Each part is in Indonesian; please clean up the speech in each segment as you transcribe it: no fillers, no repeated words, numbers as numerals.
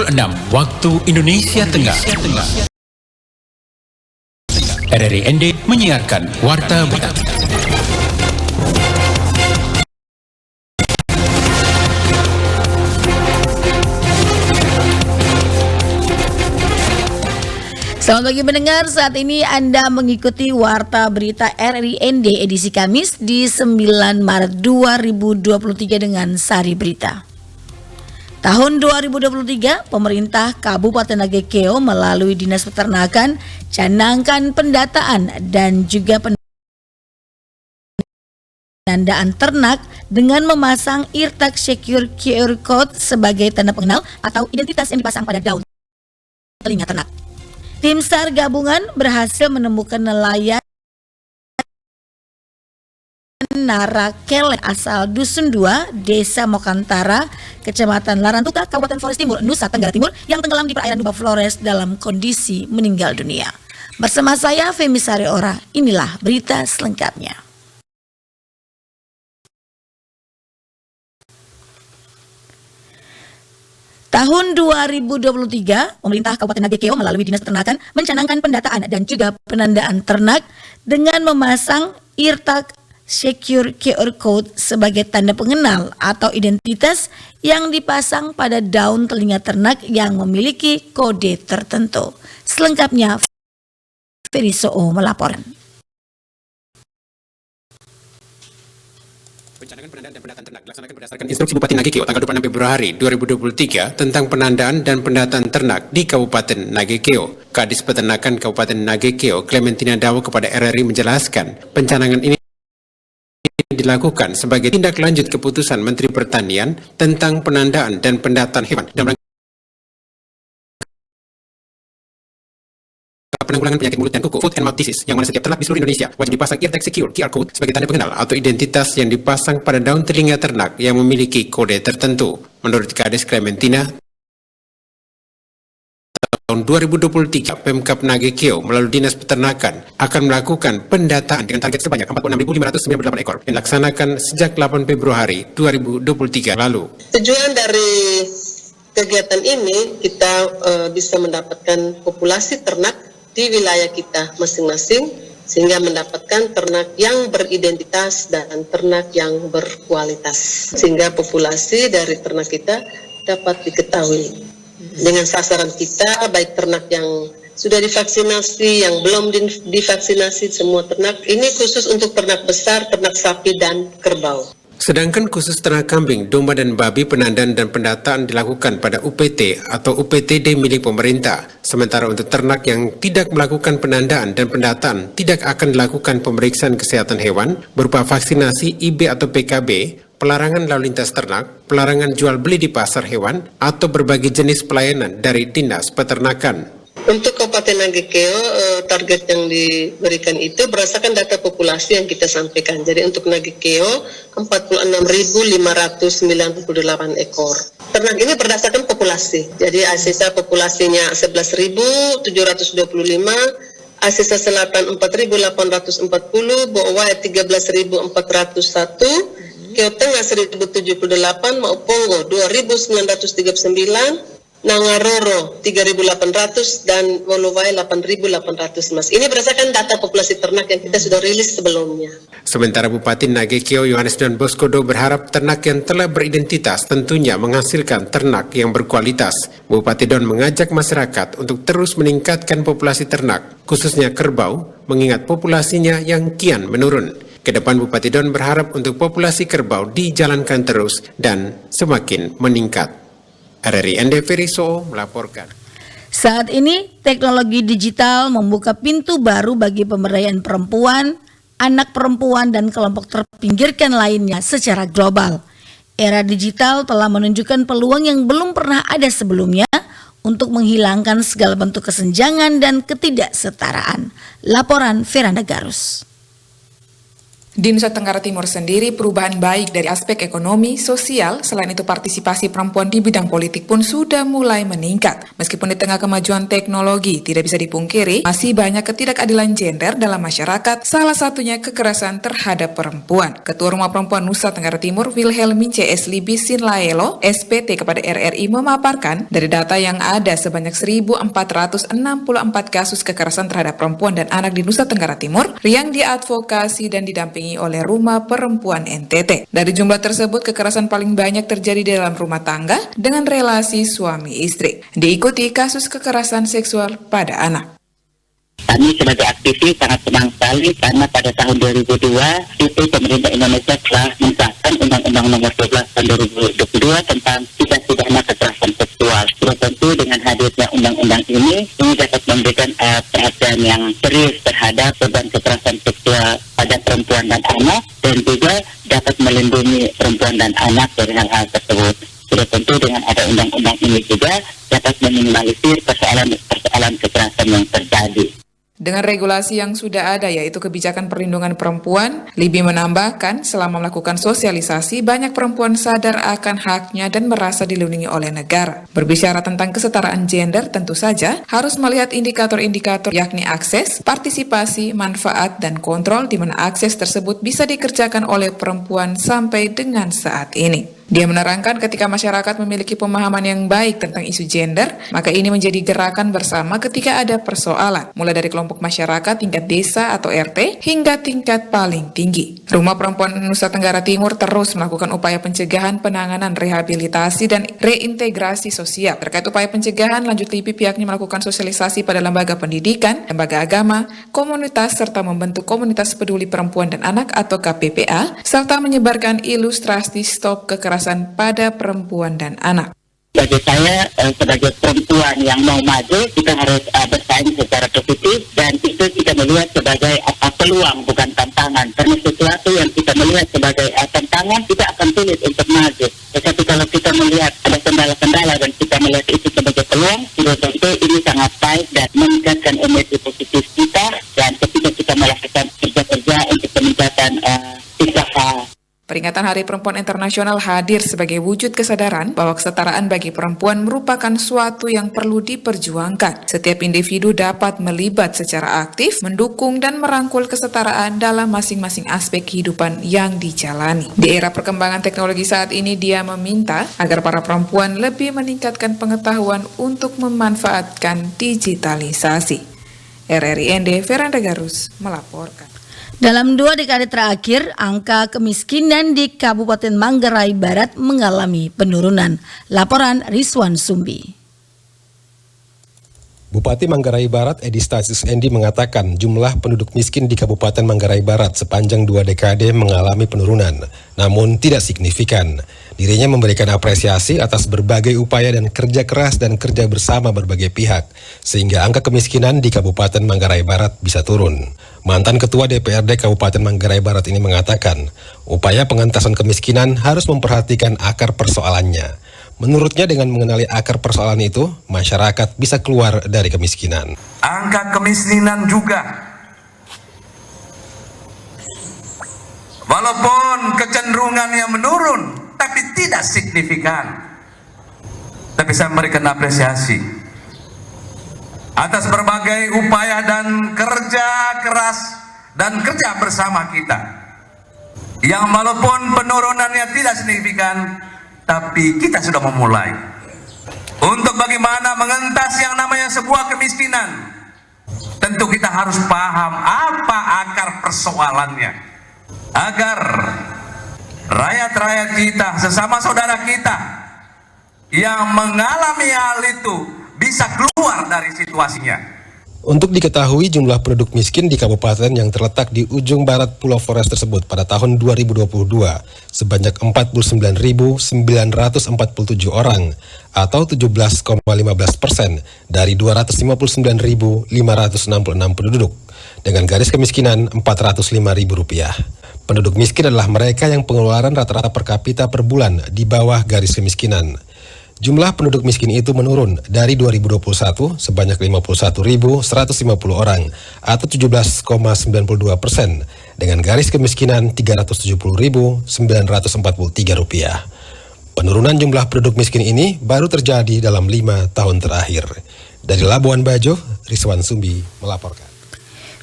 pukul 6 waktu Indonesia Tengah. RRI ND menyiarkan Warta Berita. Selamat pagi pendengar, saat ini Anda mengikuti Warta Berita RRI ND edisi Kamis di 9 Maret 2023 dengan Sari Berita. Tahun 2023, pemerintah Kabupaten Nagekeo melalui Dinas Peternakan canangkan pendataan dan juga penandaan ternak dengan memasang Irtak Secure QR Code sebagai tanda pengenal atau identitas yang dipasang pada daun telinga ternak. Tim SAR gabungan berhasil menemukan nelayan Narakele asal Dusun 2, Desa Mokantara, Kecamatan Larantuka, Kabupaten Flores Timur, Nusa Tenggara Timur yang tenggelam di perairan Duba Flores dalam kondisi meninggal dunia. Bersama saya Femi Sareora, inilah berita selengkapnya. Tahun 2023, pemerintah Kabupaten Nagekeo melalui Dinas Peternakan mencanangkan pendataan dan juga penandaan ternak dengan memasang Irtak Secure QR Code sebagai tanda pengenal atau identitas yang dipasang pada daun telinga ternak yang memiliki kode tertentu. Selengkapnya, Ferisoo melaporkan. Pencanangan penandaan dan pendataan ternak dilaksanakan berdasarkan instruksi Bupati Nagekeo tanggal 26 Februari 2023 tentang penandaan dan pendataan ternak di Kabupaten Nagekeo. Kadis Peternakan Kabupaten Nagekeo, Clementina Dawo kepada RRI menjelaskan, pencanangan ini dilakukan sebagai tindak lanjut keputusan Menteri Pertanian tentang penandaan dan pendataan hewan dalam penanggulangan penyakit mulut dan kuku, foot and mouth disease, yang mana setiap ternak di seluruh Indonesia wajib dipasang Irtak Secure QR Code sebagai tanda pengenal atau identitas yang dipasang pada daun telinga ternak yang memiliki kode tertentu. Menurut Kadis Clementina, tahun 2023, Pemkab Nagekeo melalui Dinas Peternakan akan melakukan pendataan dengan target sebanyak 46.598 ekor yang dilaksanakan sejak 8 Februari 2023 lalu. Tujuan dari kegiatan ini kita bisa mendapatkan populasi ternak di wilayah kita masing-masing sehingga mendapatkan ternak yang beridentitas dan ternak yang berkualitas sehingga populasi dari ternak kita dapat diketahui dengan sasaran kita baik ternak yang sudah divaksinasi, yang belum divaksinasi, semua ternak ini khusus untuk ternak besar, ternak sapi dan kerbau. Sedangkan khusus ternak kambing, domba dan babi penandaan dan pendataan dilakukan pada UPT atau UPTD milik pemerintah. Sementara untuk ternak yang tidak melakukan penandaan dan pendataan tidak akan dilakukan pemeriksaan kesehatan hewan berupa vaksinasi IB atau PKB, pelarangan lalu lintas ternak, pelarangan jual beli di pasar hewan, atau berbagai jenis pelayanan dari Dinas Peternakan. Untuk Kabupaten Nagekeo, target yang diberikan itu berdasarkan data populasi yang kita sampaikan. Jadi untuk Nagekeo, 46.598 ekor. Ternak ini berdasarkan populasi. Jadi Asesa populasinya 11.725, Asesa Selatan 4.840, Bowai 13.401, Keo Tengah 1.078, Mauponggo 2.939, Nangaroro 3.800 dan Wolowai 8.800 Mas. Ini berdasarkan data populasi ternak yang kita sudah rilis sebelumnya. Sementara Bupati Nagekeo Yohanes Don Boscodo berharap ternak yang telah beridentitas tentunya menghasilkan ternak yang berkualitas. Bupati Don mengajak masyarakat untuk terus meningkatkan populasi ternak, khususnya kerbau, mengingat populasinya yang kian menurun. Kedepan Bupati Don berharap untuk populasi kerbau dijalankan terus dan semakin meningkat. RRI ND Ferisoo melaporkan. Saat ini, teknologi digital membuka pintu baru bagi pemberdayaan perempuan, anak perempuan, dan kelompok terpinggirkan lainnya secara global. Era digital telah menunjukkan peluang yang belum pernah ada sebelumnya untuk menghilangkan segala bentuk kesenjangan dan ketidaksetaraan. Laporan Veranda Garus. Di Nusa Tenggara Timur sendiri, perubahan baik dari aspek ekonomi, sosial, selain itu partisipasi perempuan di bidang politik pun sudah mulai meningkat. Meskipun di tengah kemajuan teknologi, tidak bisa dipungkiri, masih banyak ketidakadilan gender dalam masyarakat, salah satunya kekerasan terhadap perempuan. Ketua Rumah Perempuan Nusa Tenggara Timur, Wilhelmine C.S. Libisin Laelo, SPT kepada RRI memaparkan, dari data yang ada sebanyak 1.464 kasus kekerasan terhadap perempuan dan anak di Nusa Tenggara Timur yang diadvokasi dan didampingi oleh Rumah Perempuan NTT. Dari jumlah tersebut, kekerasan paling banyak terjadi di dalam rumah tangga dengan relasi suami istri. Diikuti kasus kekerasan seksual pada anak. Kami sebagai aktivis sangat senang sekali karena pada tahun 2002 itu pemerintah Indonesia telah mensahkan Undang-Undang Nomor 12 tahun 2022 tentang tindak pidana kekerasan seksual. Sudah tentu dengan hadirnya undang-undang ini dapat memberikan perhatian yang serius terhadap beban kekerasan seksual pada perempuan dan anak, dan juga dapat melindungi perempuan dan anak dari hal-hal tersebut. Sudah tentu dengan ada undang-undang ini juga dapat meminimalisir persoalan kekerasan yang terjadi. Dengan regulasi yang sudah ada, yaitu kebijakan perlindungan perempuan, Libi menambahkan selama melakukan sosialisasi, banyak perempuan sadar akan haknya dan merasa dilindungi oleh negara. Berbicara tentang kesetaraan gender, tentu saja harus melihat indikator-indikator yakni akses, partisipasi, manfaat, dan kontrol di mana akses tersebut bisa dikerjakan oleh perempuan sampai dengan saat ini. Dia menerangkan ketika masyarakat memiliki pemahaman yang baik tentang isu gender, maka ini menjadi gerakan bersama ketika ada persoalan, mulai dari kelompok masyarakat tingkat desa atau RT hingga tingkat paling tinggi. Rumah Perempuan Nusa Tenggara Timur terus melakukan upaya pencegahan, penanganan, rehabilitasi, dan reintegrasi sosial. Terkait upaya pencegahan, lanjut Libi pihaknya melakukan sosialisasi pada lembaga pendidikan, lembaga agama, komunitas, serta membentuk komunitas peduli perempuan dan anak atau KPPA, serta menyebarkan ilustrasi stop kekerasan pada perempuan dan anak. Bagi saya, sebagai perempuan yang mau maju, kita harus bersaing secara positif, dan itu kita melihat sebagai peluang, bukan tantangan. Karena sesuatu yang kita melihat sebagai tantangan, kita akan sulit untuk maju. Tetapi kalau kita melihat ada kendala-kendala dan kita melihat itu sebagai peluang, sudah tentu ini sangat baik dan meningkatkan energi positif kita, dan ketika kita melakukan kerja-kerja untuk peningkatan usaha. Peringatan Hari Perempuan Internasional hadir sebagai wujud kesadaran bahwa kesetaraan bagi perempuan merupakan suatu yang perlu diperjuangkan. Setiap individu dapat melibat secara aktif, mendukung dan merangkul kesetaraan dalam masing-masing aspek kehidupan yang dijalani. Di era perkembangan teknologi saat ini, dia meminta agar para perempuan lebih meningkatkan pengetahuan untuk memanfaatkan digitalisasi. RRI ND, Veranda Garus melaporkan. Dalam 2 dekade terakhir, angka kemiskinan di Kabupaten Manggarai Barat mengalami penurunan. Laporan Rizwan Sumbi. Bupati Manggarai Barat Edi Stasius Endi mengatakan jumlah penduduk miskin di Kabupaten Manggarai Barat sepanjang 2 dekade mengalami penurunan, namun tidak signifikan. Dirinya memberikan apresiasi atas berbagai upaya dan kerja keras dan kerja bersama berbagai pihak, sehingga angka kemiskinan di Kabupaten Manggarai Barat bisa turun. Mantan Ketua DPRD Kabupaten Manggarai Barat ini mengatakan, upaya pengentasan kemiskinan harus memperhatikan akar persoalannya. Menurutnya dengan mengenali akar persoalan itu, masyarakat bisa keluar dari kemiskinan. Angka kemiskinan juga, walaupun kecenderungannya menurun, tapi tidak signifikan. Tapi saya memberikan apresiasi atas berbagai upaya dan kerja keras dan kerja bersama kita, yang walaupun penurunannya tidak signifikan, tapi kita sudah memulai untuk bagaimana mengentas yang namanya sebuah kemiskinan. Tentu kita harus paham apa akar persoalannya, agar rakyat-rakyat kita, sesama saudara kita yang mengalami hal itu bisa keluar dari situasinya. Untuk diketahui jumlah penduduk miskin di kabupaten yang terletak di ujung barat Pulau Flores tersebut pada tahun 2022 sebanyak 49.947 orang atau 17,15% dari 259.566 penduduk dengan garis kemiskinan Rp405.000. Penduduk miskin adalah mereka yang pengeluaran rata-rata per kapita per bulan di bawah garis kemiskinan. Jumlah penduduk miskin itu menurun dari 2021 sebanyak 51.150 orang atau 17,92% dengan garis kemiskinan Rp370.943. Penurunan jumlah penduduk miskin ini baru terjadi dalam 5 tahun terakhir. Dari Labuan Bajo, Rizwan Sumbi melaporkan.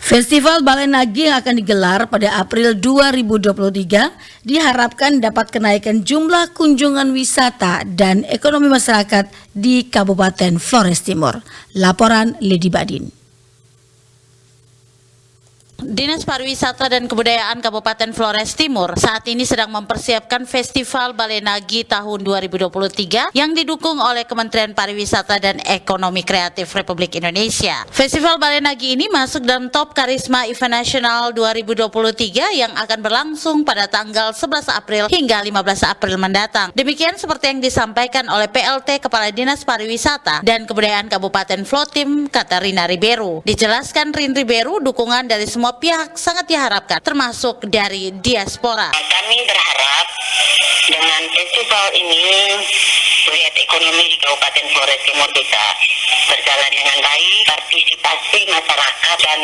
Festival Balai Nagi yang akan digelar pada April 2023 diharapkan dapat kenaikan jumlah kunjungan wisata dan ekonomi masyarakat di Kabupaten Flores Timur. Laporan Lady Badin. Dinas Pariwisata dan Kebudayaan Kabupaten Flores Timur saat ini sedang mempersiapkan Festival Balai Nagi tahun 2023 yang didukung oleh Kementerian Pariwisata dan Ekonomi Kreatif Republik Indonesia. Festival Balai Nagi ini masuk dalam top Karisma Event Nasional 2023 yang akan berlangsung pada tanggal 11 April hingga 15 April mendatang. Demikian seperti yang disampaikan oleh PLT Kepala Dinas Pariwisata dan Kebudayaan Kabupaten Flotim, Katarina Riberu. Dijelaskan Rin Riberu, dukungan dari semua pihak sangat diharapkan, termasuk dari diaspora. Kami berharap dengan festival ini melihat ekonomi di Kabupaten Flores Timur bisa berjalan dengan baik, partisipasi masyarakat dan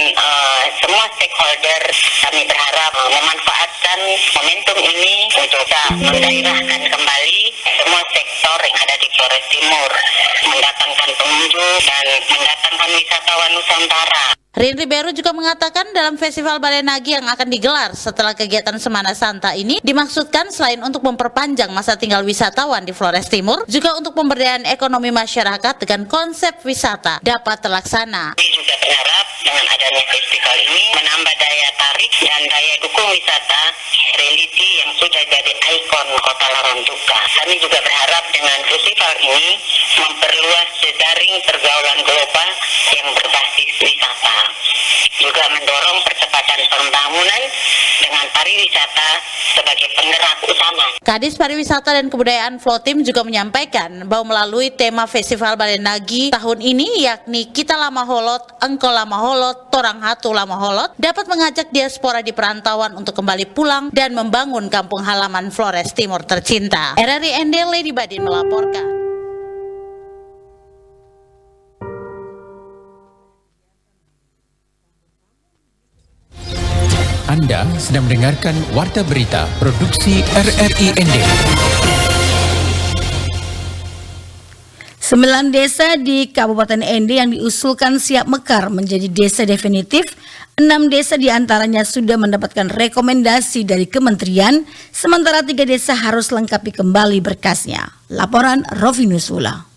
semua stakeholder. Kami berharap memanfaatkan momentum ini untuk mendairahkan kembali semua sektor yang ada di Flores Timur, mendatangkan pengunjung dan mendatangkan wisatawan Nusantara. Rin Riberu juga mengatakan dalam Festival Balai Nagi yang akan digelar setelah kegiatan Semana Santa ini dimaksudkan selain untuk memperpanjang masa tinggal wisatawan di Flores Timur, juga untuk pemberdayaan ekonomi masyarakat dengan konsep wisata dapat terlaksana. Kami juga berharap dengan adanya festival ini menambah daya tarik dan daya dukung wisata religi yang sudah jadi ikon Kota Larantuka. Kami juga berharap dengan festival ini memperluas jejaring pergaulan global yang berbasis wisata. Juga mendorong percepatan pembangunan dengan pariwisata sebagai penggerak utama. Kadis Pariwisata dan Kebudayaan Flotim juga menyampaikan bahwa melalui tema Festival Balai Nagi tahun ini, yakni Kita Lama Holot, Engkau Lama Holot, Torang Hatu Lama Holot, dapat mengajak diaspora di perantauan untuk kembali pulang dan membangun kampung halaman Flores Timur tercinta. RRI ND Lady Badin melaporkan. Anda sedang mendengarkan Warta Berita Produksi RRI ND. 9 desa di Kabupaten ND yang diusulkan siap mekar menjadi desa definitif. 6 desa diantaranya sudah mendapatkan rekomendasi dari kementerian, sementara 3 desa harus lengkapi kembali berkasnya. Laporan Rovinus Ula.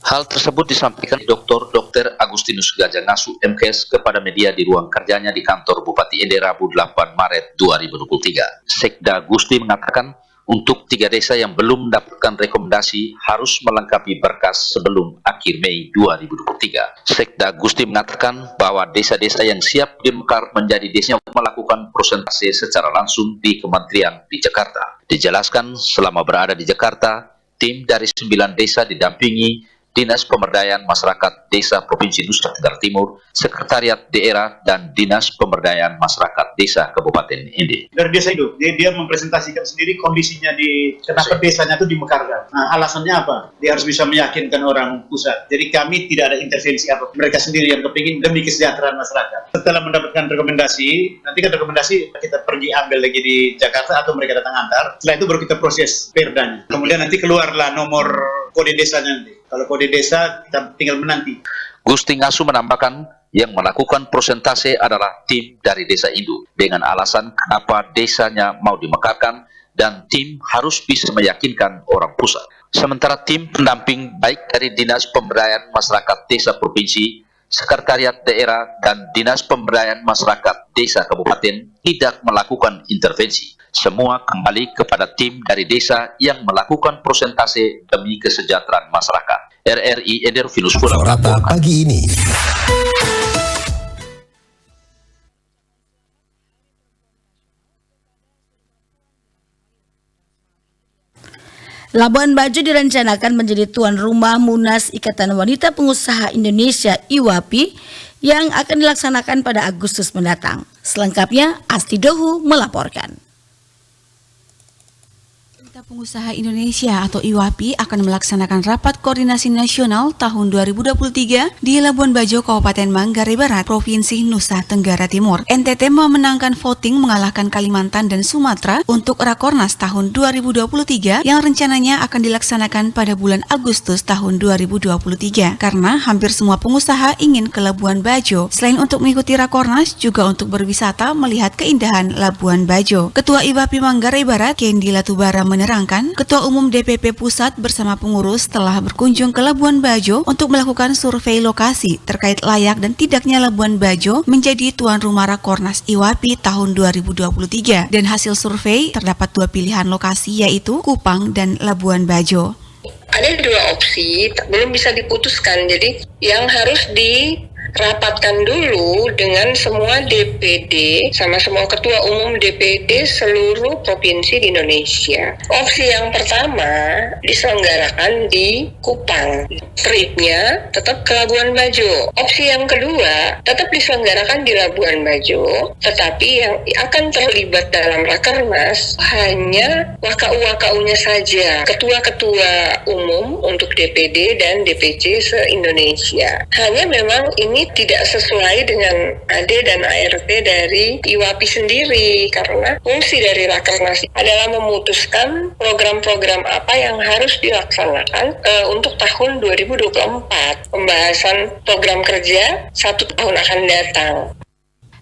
Hal tersebut disampaikan Dr. Agustinus Gajah Ngasu, MKes, kepada media di ruang kerjanya di kantor Bupati ND Rabu 8 Maret 2023. Sekda Gusti mengatakan untuk 3 desa yang belum mendapatkan rekomendasi harus melengkapi berkas sebelum akhir Mei 2023. Sekda Gusti mengatakan bahwa desa-desa yang siap dimekar menjadi desa yang melakukan presentasi secara langsung di kementerian di Jakarta. Dijelaskan selama berada di Jakarta, tim dari 9 desa didampingi Dinas Pemberdayaan Masyarakat Desa Provinsi Nusa Tenggara Timur, Sekretariat Daerah, dan Dinas Pemberdayaan Masyarakat Desa Kabupaten ND. Dari desa itu, dia mempresentasikan sendiri kondisinya di kenapa desanya itu dimekarkan. Nah, alasannya apa? Dia harus bisa meyakinkan orang pusat. Jadi kami tidak ada intervensi apa. Mereka sendiri yang kepingin demi kesejahteraan masyarakat. Setelah mendapatkan rekomendasi, nanti kan rekomendasi kita pergi ambil lagi di Jakarta atau mereka datang antar. Setelah itu baru kita proses perdanya. Kemudian nanti keluarlah nomor kode desanya nanti. Kalau kode desa kita tinggal menanti. Gusti Ngasu menambahkan yang melakukan presentase adalah tim dari desa induk dengan alasan kenapa desanya mau dimekarkan dan tim harus bisa meyakinkan orang pusat. Sementara tim pendamping baik dari Dinas Pemberdayaan Masyarakat Desa Provinsi, Sekretariat Daerah, dan Dinas Pemberdayaan Masyarakat Desa Kabupaten tidak melakukan intervensi. Semua kembali kepada tim dari desa yang melakukan presentase demi kesejahteraan masyarakat. RRI Eder Finus Pura Warta pagi ini. Labuan Bajo direncanakan menjadi tuan rumah Munas Ikatan Wanita Pengusaha Indonesia (IWAPI) yang akan dilaksanakan pada Agustus mendatang. Selengkapnya, Asti Dohu melaporkan. Pengusaha Indonesia atau IWAPI akan melaksanakan rapat koordinasi nasional tahun 2023 di Labuan Bajo, Kabupaten Manggarai Barat, Provinsi Nusa Tenggara Timur. NTT memenangkan voting mengalahkan Kalimantan dan Sumatera untuk Rakornas tahun 2023 yang rencananya akan dilaksanakan pada bulan Agustus tahun 2023. Karena hampir semua pengusaha ingin ke Labuan Bajo. Selain untuk mengikuti Rakornas, juga untuk berwisata melihat keindahan Labuan Bajo. Ketua IWAPI Manggarai Barat, Kendi Latubara menerangkan, Ketua Umum DPP Pusat bersama pengurus telah berkunjung ke Labuan Bajo untuk melakukan survei lokasi terkait layak dan tidaknya Labuan Bajo menjadi tuan rumah Rakornas IWAPI tahun 2023. Dan hasil survei terdapat dua pilihan lokasi, yaitu Kupang dan Labuan Bajo. Ada dua opsi, belum bisa diputuskan. Jadi yang harus dirapatkan dulu dengan semua DPD sama semua ketua umum DPD seluruh provinsi di Indonesia. Opsi yang pertama diselenggarakan di Kupang, tripnya tetap ke Labuan Bajo. Opsi yang kedua tetap diselenggarakan di Labuan Bajo, tetapi yang akan terlibat dalam Rakernas hanya WKU-WKU-nya saja, ketua-ketua umum untuk DPD dan DPC se-Indonesia. Hanya memang ini tidak sesuai dengan AD dan ART dari IWAPI sendiri, karena fungsi dari Rakernas adalah memutuskan program-program apa yang harus dilaksanakan untuk tahun 2024. Pembahasan program kerja 1 tahun akan datang.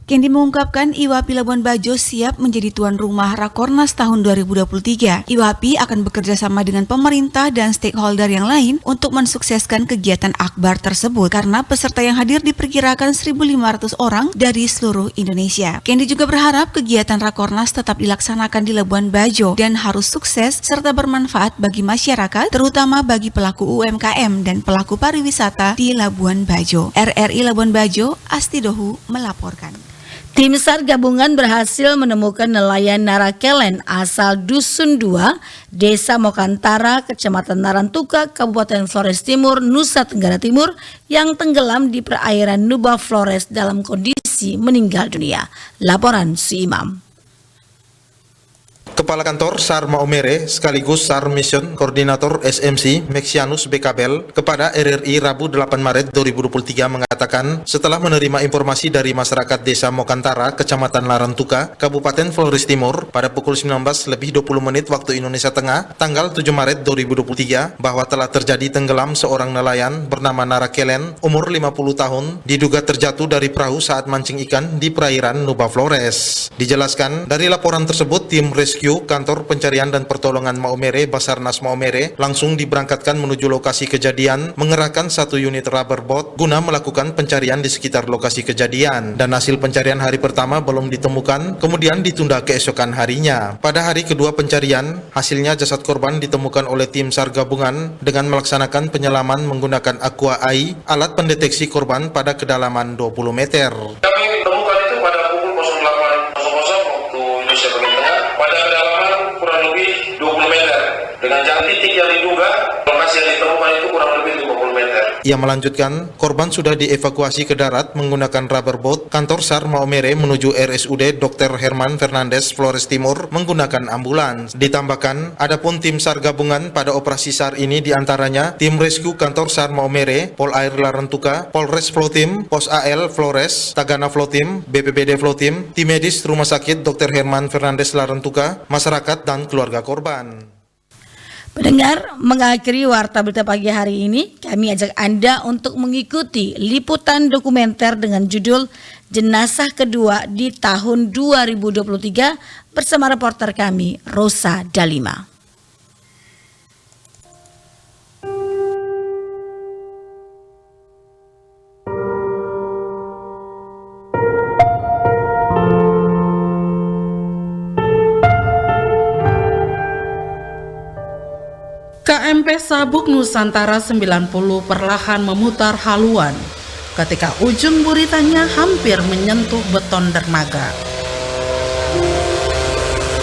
Kendi mengungkapkan IWAPI Labuan Bajo siap menjadi tuan rumah Rakornas tahun 2023. IWAPI akan bekerja sama dengan pemerintah dan stakeholder yang lain untuk mensukseskan kegiatan akbar tersebut karena peserta yang hadir diperkirakan 1.500 orang dari seluruh Indonesia. Kendi juga berharap kegiatan Rakornas tetap dilaksanakan di Labuan Bajo dan harus sukses serta bermanfaat bagi masyarakat, terutama bagi pelaku UMKM dan pelaku pariwisata di Labuan Bajo. RRI Labuan Bajo, Asti Dohu melaporkan. Tim SAR gabungan berhasil menemukan nelayan Narakelen asal Dusun 2, Desa Mokantara, Kecamatan Narantuka, Kabupaten Flores Timur, Nusa Tenggara Timur yang tenggelam di perairan Nuba Flores dalam kondisi meninggal dunia. Laporan Si Imam. Kepala Kantor SAR Maumere sekaligus SAR Mission Koordinator SMC Mexianus Bekabel kepada RRI Rabu 8 Maret 2023 mengatakan setelah menerima informasi dari masyarakat Desa Mokantara, Kecamatan Larantuka, Kabupaten Flores Timur pada pukul 19:20 waktu Indonesia Tengah, tanggal 7 Maret 2023 bahwa telah terjadi tenggelam seorang nelayan bernama Narakelen, umur 50 tahun, diduga terjatuh dari perahu saat mancing ikan di perairan Nuba Flores. Dijelaskan, dari laporan tersebut tim rescue Kantor Pencarian dan Pertolongan Maumere Basarnas Maumere langsung diberangkatkan menuju lokasi kejadian mengerahkan 1 unit rubber boat guna melakukan pencarian di sekitar lokasi kejadian, dan hasil pencarian hari pertama belum ditemukan, kemudian ditunda keesokan harinya. Pada hari kedua pencarian, hasilnya jasad korban ditemukan oleh tim SAR gabungan dengan melaksanakan penyelaman menggunakan Aqua AI, alat pendeteksi korban pada kedalaman 20 meter. Kami temukan itu pada pukul 08.00 waktu Indonesia bagian tengah pada kedalaman kurang lebih 20 meter dengan jarak titik yang diduga lokasi yang ditemukan itu kurang lebih 50 meter. Ia melanjutkan, korban sudah dievakuasi ke darat menggunakan rubber boat. Kantor SAR Maumere menuju RSUD Dr. Herman Fernandes Flores Timur menggunakan ambulans. Ditambahkan, adapun tim SAR gabungan pada operasi SAR ini diantaranya tim rescue Kantor SAR Maumere, Pol Air Larantuka, Polres Flotim, Pos AL Flores, Tagana Flotim, BPBD Flotim, tim medis Rumah Sakit Dr. Herman Fernandes Larantuka, masyarakat dan keluarga korban. Pendengar, mengakhiri Warta Berita Pagi hari ini, kami ajak Anda untuk mengikuti liputan dokumenter dengan judul Jenazah Kedua di tahun 2023 bersama reporter kami, Rosa Dalima. KMP Sabuk Nusantara 90 perlahan memutar haluan ketika ujung buritannya hampir menyentuh beton dermaga.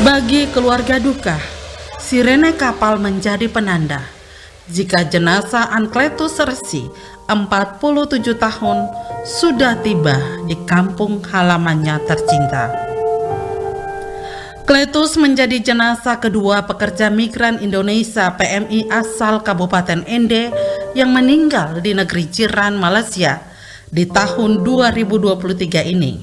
Bagi keluarga duka, sirene kapal menjadi penanda jika jenazah Ankletus Resi 47 tahun sudah tiba di kampung halamannya tercinta. Kletus menjadi jenazah kedua pekerja migran Indonesia PMI asal Kabupaten Ende yang meninggal di negeri jiran Malaysia di tahun 2023 ini.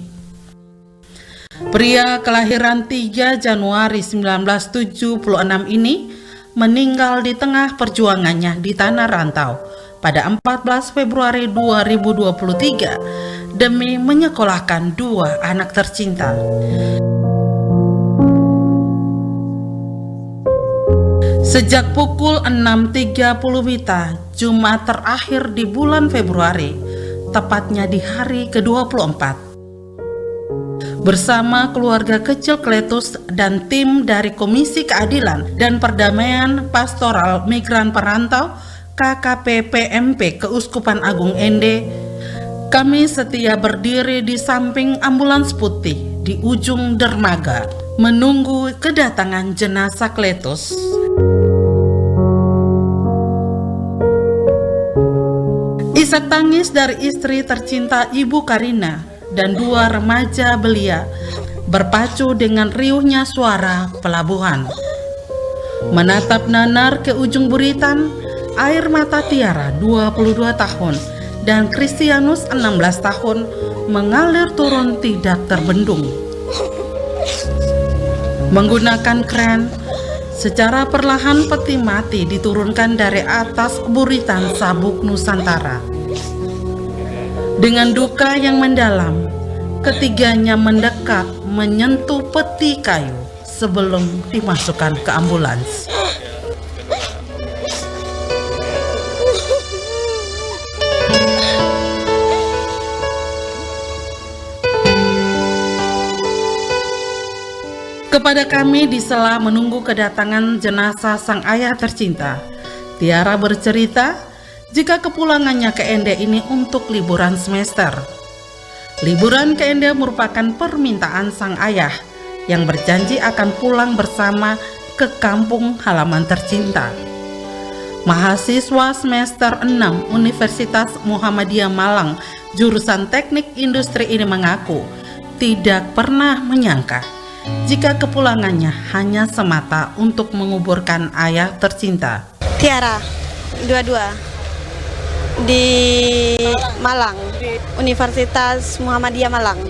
Pria kelahiran 3 Januari 1976 ini meninggal di tengah perjuangannya di tanah rantau pada 14 Februari 2023 demi menyekolahkan 2 anak tercinta. Sejak pukul 6.30 WITA, Jumat terakhir di bulan Februari, tepatnya di hari ke-24. Bersama keluarga kecil Kletus dan tim dari Komisi Keadilan dan Perdamaian Pastoral Migran Perantau KKP PMP Keuskupan Agung Ende, kami setia berdiri di samping ambulans putih di ujung dermaga, menunggu kedatangan jenazah Kletus. Isak tangis dari istri tercinta Ibu Karina dan 2 remaja belia berpacu dengan riuhnya suara pelabuhan. Menatap nanar ke ujung buritan, air mata Tiara 22 tahun dan Kristianus 16 tahun mengalir turun tidak terbendung. Menggunakan kren, secara perlahan peti mati diturunkan dari atas buritan Sabuk Nusantara. Dengan duka yang mendalam, ketiganya mendekat menyentuh peti kayu sebelum dimasukkan ke ambulans. Kepada kami di sela menunggu kedatangan jenazah sang ayah tercinta, Tiara bercerita jika kepulangannya ke Ende ini untuk liburan semester. Liburan ke Ende merupakan permintaan sang ayah yang berjanji akan pulang bersama ke kampung halaman tercinta. Mahasiswa semester 6 Universitas Muhammadiyah Malang jurusan Teknik Industri ini mengaku tidak pernah menyangka jika kepulangannya hanya semata untuk menguburkan ayah tercinta. Tiara, 22 di Malang, Universitas Muhammadiyah Malang.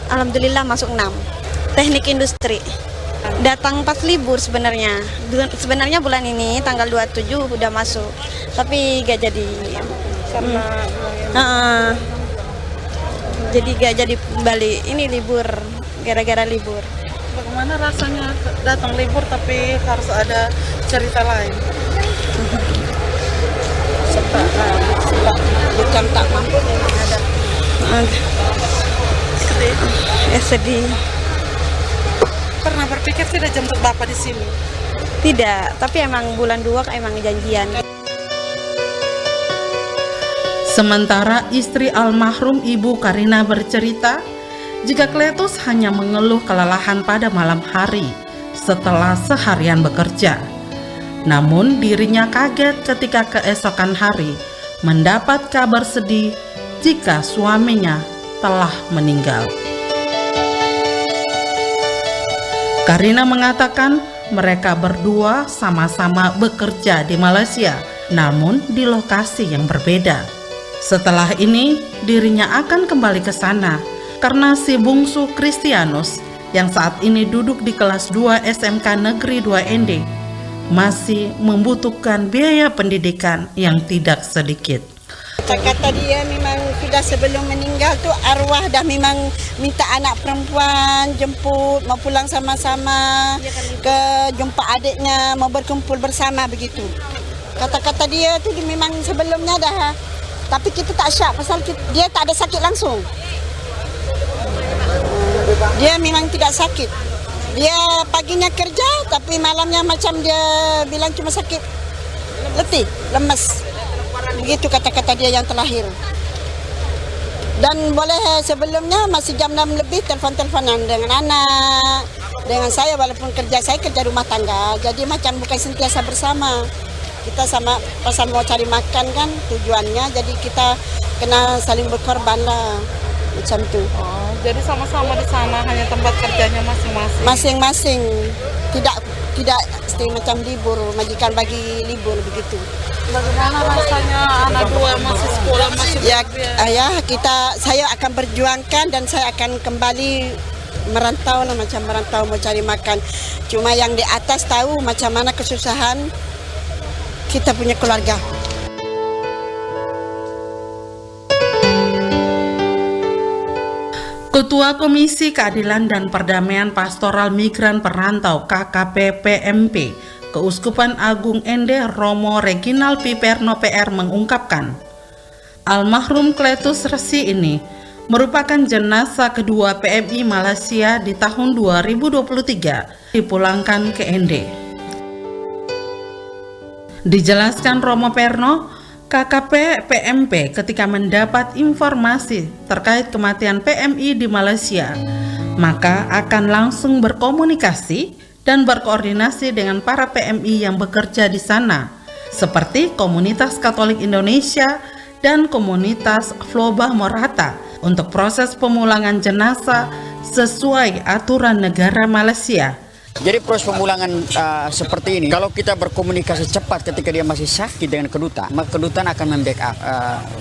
Alhamdulillah masuk 6. Teknik Industri. Datang pas libur sebenarnya. Sebenarnya bulan ini tanggal 27 udah masuk, tapi gak jadi. Karena jadi gak jadi balik. Ini libur, gara-gara libur. Bagaimana rasanya datang libur tapi harus ada cerita lain? Bukan tak mampu, ada. Sedih. Pernah berpikir tidak jemput Bapak di sini? Tidak, tapi emang bulan 2 emang janjian. Sementara istri almarhum Ibu Karina bercerita, jika Kletus hanya mengeluh kelelahan pada malam hari setelah seharian bekerja. Namun dirinya kaget ketika keesokan hari mendapat kabar sedih jika suaminya telah meninggal. Karina mengatakan mereka berdua sama-sama bekerja di Malaysia, namun di lokasi yang berbeda. Setelah ini dirinya akan kembali ke sana karena si bungsu Kristianus yang saat ini duduk di kelas 2 SMK Negeri 2 Ende masih membutuhkan biaya pendidikan yang tidak sedikit. Kata dia memang sudah sebelum meninggal tuh arwah dah memang minta anak perempuan jemput, mau pulang sama-sama ke jumpa adiknya, mau berkumpul bersama begitu. Kata-kata dia tuh memang sebelumnya dah, tapi kita tak syak pasal dia tak ada sakit langsung. Dia memang tidak sakit. Dia paginya kerja, tapi malamnya macam dia bilang cuma sakit letih, lemas. Begitu kata-kata dia yang terakhir. Dan boleh sebelumnya masih jam 6 lebih telepon-teleponan dengan anak, dengan saya walaupun saya kerja rumah tangga. Jadi macam bukan sentiasa bersama. Kita sama pasal mau cari makan kan tujuannya, jadi kita kena saling berkorban lah. Macam tu. jadi sama-sama di sana, hanya tempat kerjanya masing-masing. Masing-masing, tidak macam libur, majikan bagi libur begitu. Bagaimana rasanya anak dua masih sekolah, masih saya akan berjuangkan dan saya akan kembali merantau lah, macam merantau mau cari makan. Cuma yang di atas tahu macam mana kesusahan kita punya keluarga. Ketua Komisi Keadilan dan Perdamaian Pastoral Migran Perantau KKP PMP Keuskupan Agung Ende Romo Reginald Piperno PR mengungkapkan, almarhum Kletus Resi ini merupakan jenazah kedua PMI Malaysia di tahun 2023 dipulangkan ke Ende. Dijelaskan Romo Perno, KKP PMP ketika mendapat informasi terkait kematian PMI di Malaysia, maka akan langsung berkomunikasi dan berkoordinasi dengan para PMI yang bekerja di sana, seperti Komunitas Katolik Indonesia dan Komunitas Floba Morata untuk proses pemulangan jenazah sesuai aturan negara Malaysia. Jadi proses pemulangan seperti ini, kalau kita berkomunikasi cepat ketika dia masih sakit dengan kedutaan, maka kedutaan akan membackup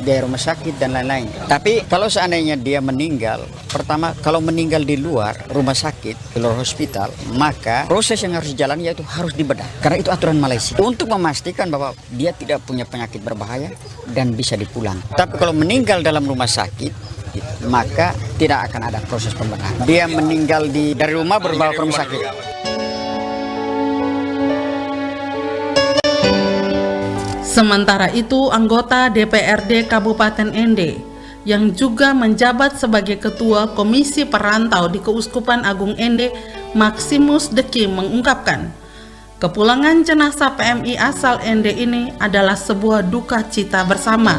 biaya rumah sakit dan lain-lain. Tapi kalau seandainya dia meninggal, pertama kalau meninggal di luar rumah sakit, di luar hospital, maka proses yang harus dijalani yaitu harus dibedah. Karena itu aturan Malaysia. Untuk memastikan bahwa dia tidak punya penyakit berbahaya dan bisa dipulang. Tapi kalau meninggal dalam rumah sakit, maka tidak akan ada proses pembenahan. Dia meninggal dari rumah berbawa ke rumah sakit. Sementara itu, anggota DPRD Kabupaten Ende yang juga menjabat sebagai Ketua Komisi Perantau di Keuskupan Agung Ende, Maximus Deki mengungkapkan, kepulangan jenazah PMI asal Ende ini adalah sebuah duka cita bersama.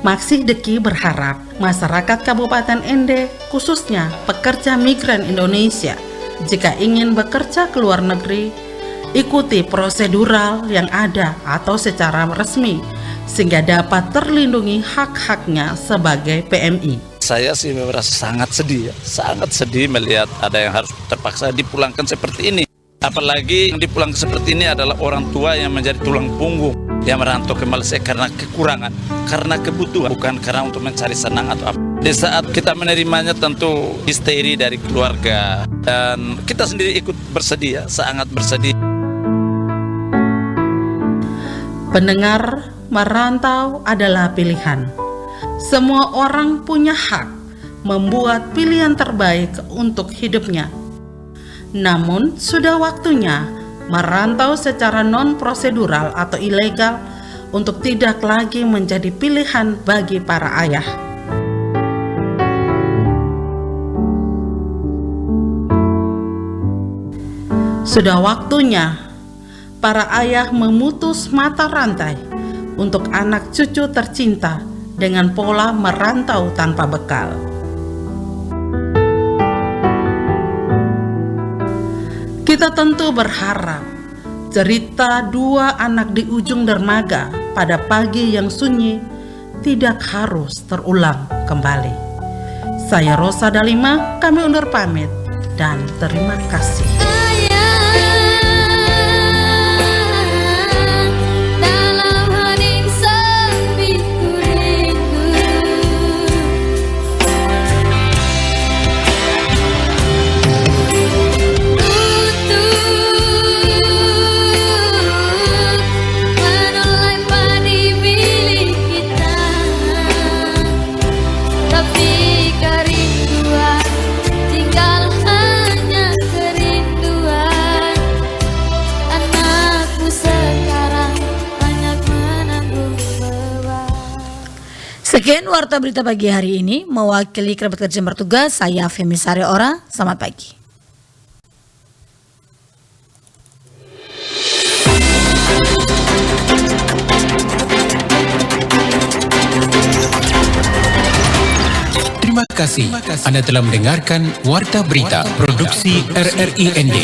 Maksih Deki berharap masyarakat Kabupaten Ende, khususnya pekerja migran Indonesia, jika ingin bekerja ke luar negeri, ikuti prosedural yang ada atau secara resmi sehingga dapat terlindungi hak-haknya sebagai PMI. Saya sih merasa sangat sedih melihat ada yang harus terpaksa dipulangkan seperti ini. Apalagi yang dipulangkan seperti ini adalah orang tua yang menjadi tulang punggung yang merantau ke Malaysia karena kekurangan, karena kebutuhan, bukan karena untuk mencari senang atau apa. Di saat kita menerimanya tentu histeri dari keluarga dan kita sendiri ikut bersedih, sangat bersedih. Pendengar, merantau adalah pilihan. Semua orang punya hak membuat pilihan terbaik untuk hidupnya. Namun, sudah waktunya merantau secara non-prosedural atau ilegal untuk tidak lagi menjadi pilihan bagi para ayah. Sudah waktunya para ayah memutus mata rantai untuk anak cucu tercinta dengan pola merantau tanpa bekal. Kita tentu berharap cerita dua anak di ujung dermaga pada pagi yang sunyi tidak harus terulang kembali. Saya Rosa Dalima, kami undur pamit dan terima kasih. Sekian Warta Berita pagi hari ini, mewakili kerabat kerja bertugas, saya Femi Sari Ora, selamat pagi. Terima kasih. Anda telah mendengarkan Warta Berita Produksi RRI ND.